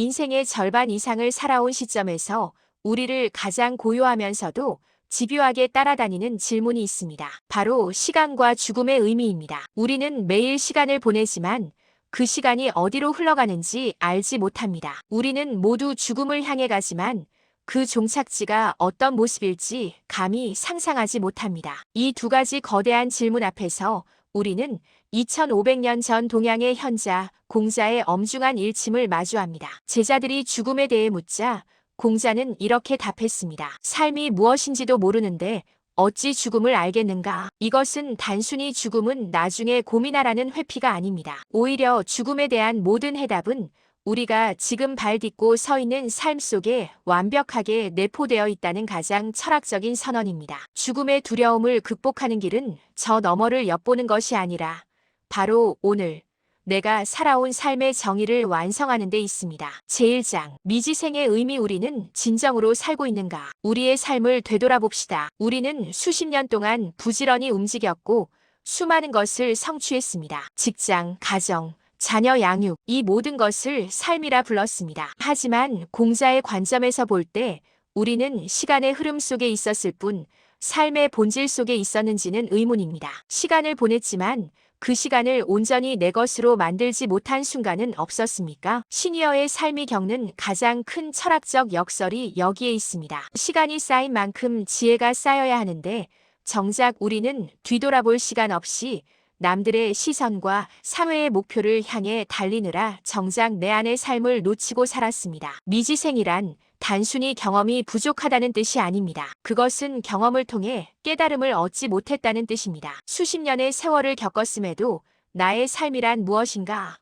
인생의 절반 이상을 살아온 시점에서 우리를 가장 고요하면서도 집요하게 따라다니는 질문이 있습니다. 바로 시간과 죽음의 의미입니다. 우리는 매일 시간을 보내지만 그 시간이 어디로 흘러가는지 알지 못합니다. 우리는 모두 죽음을 향해 가지만 그 종착지가 어떤 모습일지 감히 상상하지 못합니다. 이 두 가지 거대한 질문 앞에서 우리는 2500년 전 동양의 현자, 공자의 엄중한 일침을 마주합니다. 제자들이 죽음에 대해 묻자 공자는 이렇게 답했습니다. 삶이 무엇인지도 모르는데 어찌 죽음을 알겠는가? 이것은 단순히 죽음은 나중에 고민하라는 회피가 아닙니다. 오히려 죽음에 대한 모든 해답은 우리가 지금 발 딛고 서 있는 삶 속에 완벽하게 내포되어 있다는 가장 철학적인 선언입니다. 죽음의 두려움을 극복하는 길은 저 너머를 엿보는 것이 아니라 바로 오늘 내가 살아온 삶의 정의를 완성하는 데 있습니다. 제1장 미지생의 의미. 우리는 진정으로 살고 있는가? 우리의 삶을 되돌아봅시다. 우리는 수십 년 동안 부지런히 움직였고 수많은 것을 성취했습니다. 직장, 가정, 자녀 양육, 이 모든 것을 삶이라 불렀습니다. 하지만 공자의 관점에서 볼 때 우리는 시간의 흐름 속에 있었을 뿐 삶의 본질 속에 있었는지는 의문입니다. 시간을 보냈지만 그 시간을 온전히 내 것으로 만들지 못한 순간은 없었습니까? 시니어의 삶이 겪는 가장 큰 철학적 역설이 여기에 있습니다. 시간이 쌓인 만큼 지혜가 쌓여야 하는데 정작 우리는 뒤돌아볼 시간 없이 남들의 시선과 사회의 목표를 향해 달리느라 정작 내 안의 삶을 놓치고 살았습니다. 미지생이란 단순히 경험이 부족하다는 뜻이 아닙니다. 그것은 경험을 통해 깨달음을 얻지 못했다는 뜻입니다. 수십 년의 세월을 겪었음에도 나의 삶이란 무엇인가?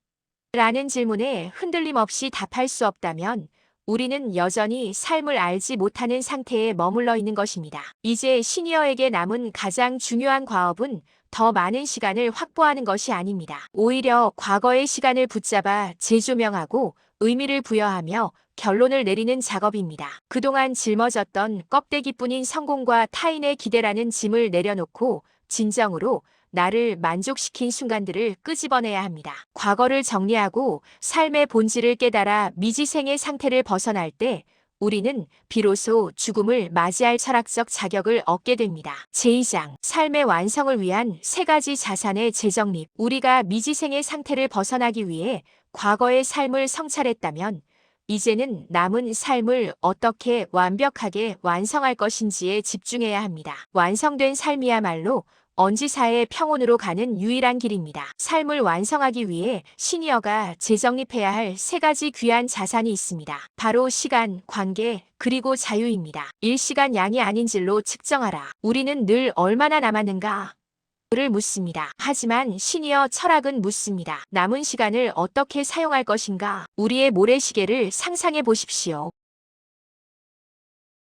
라는 질문에 흔들림 없이 답할 수 없다면 우리는 여전히 삶을 알지 못하는 상태에 머물러 있는 것입니다. 이제 시니어에게 남은 가장 중요한 과업은 더 많은 시간을 확보하는 것이 아닙니다. 오히려 과거의 시간을 붙잡아 재조명하고 의미를 부여하며 결론을 내리는 작업입니다. 그동안 짊어졌던 껍데기뿐인 성공과 타인의 기대라는 짐을 내려놓고 진정으로 나를 만족시킨 순간들을 끄집어내야 합니다. 과거를 정리하고 삶의 본질을 깨달아 미지생의 상태를 벗어날 때 우리는 비로소 죽음을 맞이할 철학적 자격을 얻게 됩니다. 제2장 삶의 완성을 위한 세 가지 자산의 재정립. 우리가 미지생의 상태를 벗어나기 위해 과거의 삶을 성찰했다면 이제는 남은 삶을 어떻게 완벽하게 완성할 것인지에 집중해야 합니다. 완성된 삶이야말로 언지사의 평온으로 가는 유일한 길입니다. 삶을 완성하기 위해 시니어가 재정립해야 할 세 가지 귀한 자산이 있습니다. 바로 시간, 관계, 그리고 자유입니다. 일시간 양이 아닌 질로 측정하라. 우리는 늘 얼마나 남았는가? 를 묻습니다. 하지만 시니어 철학은 묻습니다. 남은 시간을 어떻게 사용할 것인가? 우리의 모래시계를 상상해 보십시오.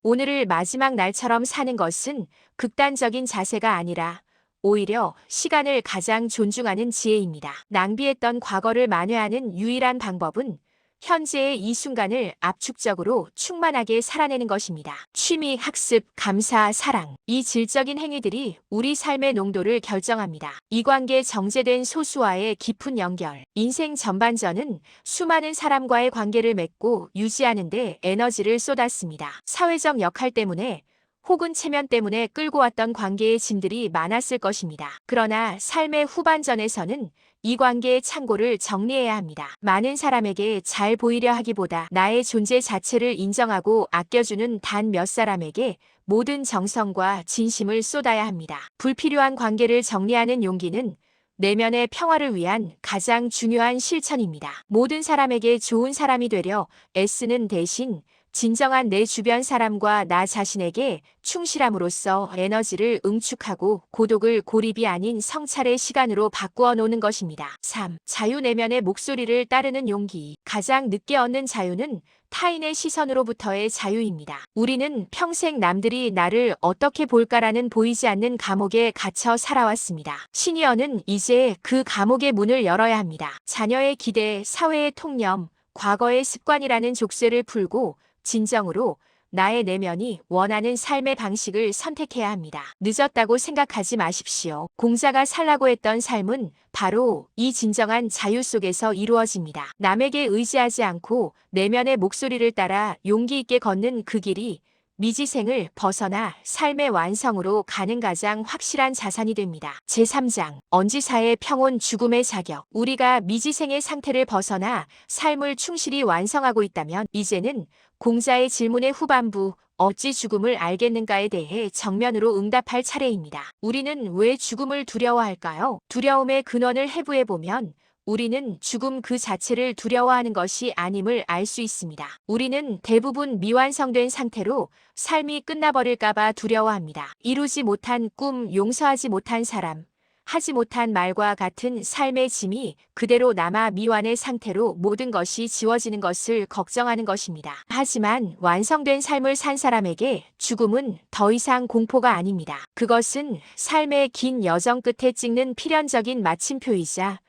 오늘을 마지막 날처럼 사는 것은 극단적인 자세가 아니라 오히려 시간을 가장 존중하는 지혜입니다. 낭비했던 과거를 만회하는 유일한 방법은 현재의 이 순간을 압축적으로 충만하게 살아내는 것입니다. 취미, 학습, 감사, 사랑. 이 질적인 행위들이 우리 삶의 농도를 결정합니다. 이관계 정제된 소수와의 깊은 연결. 인생 전반전은 수많은 사람과의 관계를 맺고 유지하는 데 에너지를 쏟았습니다. 사회적 역할 때문에 혹은 체면 때문에 끌고 왔던 관계의 짐들이 많았을 것입니다. 그러나 삶의 후반전에서는 이 관계의 창고를 정리해야 합니다. 많은 사람에게 잘 보이려 하기보다 나의 존재 자체를 인정하고 아껴주는 단 몇 사람에게 모든 정성과 진심을 쏟아야 합니다. 불필요한 관계를 정리하는 용기는 내면의 평화를 위한 가장 중요한 실천입니다. 모든 사람에게 좋은 사람이 되려 애쓰는 대신 진정한 내 주변 사람과 나 자신에게 충실함으로써 에너지를 응축하고 고독을 고립이 아닌 성찰의 시간으로 바꾸어 놓는 것입니다. 3. 자유. 내면의 목소리를 따르는 용기. 가장 늦게 얻는 자유는 타인의 시선으로부터의 자유입니다. 우리는 평생 남들이 나를 어떻게 볼까라는 보이지 않는 감옥에 갇혀 살아왔습니다. 시니어는 이제 그 감옥의 문을 열어야 합니다. 자녀의 기대, 사회의 통념, 과거의 습관이라는 족쇄를 풀고 진정으로 나의 내면이 원하는 삶의 방식을 선택해야 합니다. 늦었다고 생각하지 마십시오. 공자가 살라고 했던 삶은 바로 이 진정한 자유 속에서 이루어집니다. 남에게 의지하지 않고 내면의 목소리를 따라 용기 있게 걷는 그 길이 미지생을 벗어나 삶의 완성으로 가는 가장 확실한 자산이 됩니다. 제3장 언지사의 평온 죽음의 자격. 우리가 미지생의 상태를 벗어나 삶을 충실히 완성하고 있다면 이제는 공자의 질문의 후반부 어찌 죽음을 알겠는가에 대해 정면으로 응답할 차례입니다. 우리는 왜 죽음을 두려워할까요? 두려움의 근원을 해부해보면 우리는 죽음 그 자체를 두려워하는 것이 아님을 알 수 있습니다. 우리는 대부분 미완성된 상태로 삶이 끝나버릴까봐 두려워합니다. 이루지 못한 꿈, 용서하지 못한 사람, 하지 못한 말과 같은 삶의 짐이 그대로 남아 미완의 상태로 모든 것이 지워지는 것을 걱정하는 것입니다. 하지만 완성된 삶을 산 사람에게 죽음은 더 이상 공포가 아닙니다. 그것은 삶의 긴 여정 끝에 찍는 필연적인 마침표이자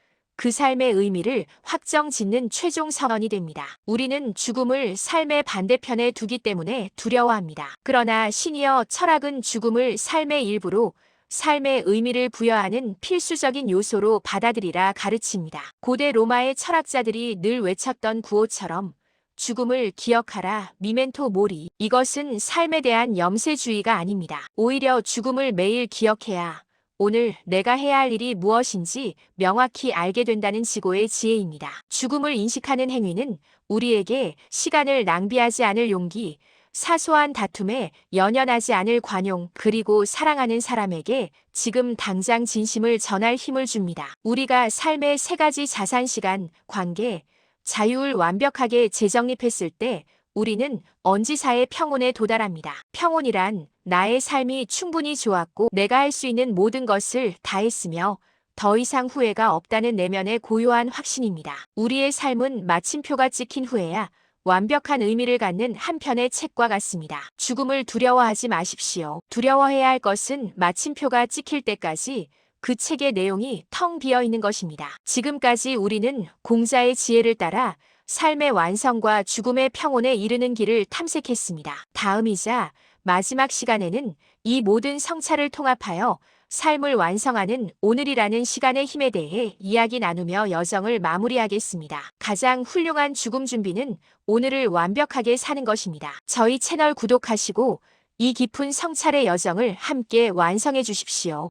그 삶의 의미를 확정짓는 최종 선언이 됩니다. 우리는 죽음을 삶의 반대편에 두기 때문에 두려워합니다. 그러나 신이여 철학은 죽음을 삶의 일부로 삶의 의미를 부여하는 필수적인 요소로 받아들이라 가르칩니다. 고대 로마의 철학자들이 늘 외쳤던 구호처럼 죽음을 기억하라, 미멘토 모리. 이것은 삶에 대한 염세주의가 아닙니다. 오히려 죽음을 매일 기억해야 오늘 내가 해야 할 일이 무엇인지 명확히 알게 된다는 지고의 지혜입니다. 죽음을 인식하는 행위는 우리에게 시간을 낭비하지 않을 용기, 사소한 다툼에 연연하지 않을 관용, 그리고 사랑하는 사람에게 지금 당장 진심을 전할 힘을 줍니다. 우리가 삶의 세 가지 자산 시간, 관계, 자유를 완벽하게 재정립했을 때 우리는 언지사의 평온에 도달합니다. 평온이란 나의 삶이 충분히 좋았고 내가 할 수 있는 모든 것을 다했으며 더 이상 후회가 없다는 내면의 고요한 확신입니다. 우리의 삶은 마침표가 찍힌 후에야 완벽한 의미를 갖는 한 편의 책과 같습니다. 죽음을 두려워하지 마십시오. 두려워해야 할 것은 마침표가 찍힐 때까지 그 책의 내용이 텅 비어 있는 것입니다. 지금까지 우리는 공자의 지혜를 따라 삶의 완성과 죽음의 평온에 이르는 길을 탐색했습니다. 다음이자 마지막 시간에는 이 모든 성찰을 통합하여 삶을 완성하는 오늘이라는 시간의 힘에 대해 이야기 나누며 여정을 마무리하겠습니다. 가장 훌륭한 죽음 준비는 오늘을 완벽하게 사는 것입니다. 저희 채널 구독하시고 이 깊은 성찰의 여정을 함께 완성해 주십시오.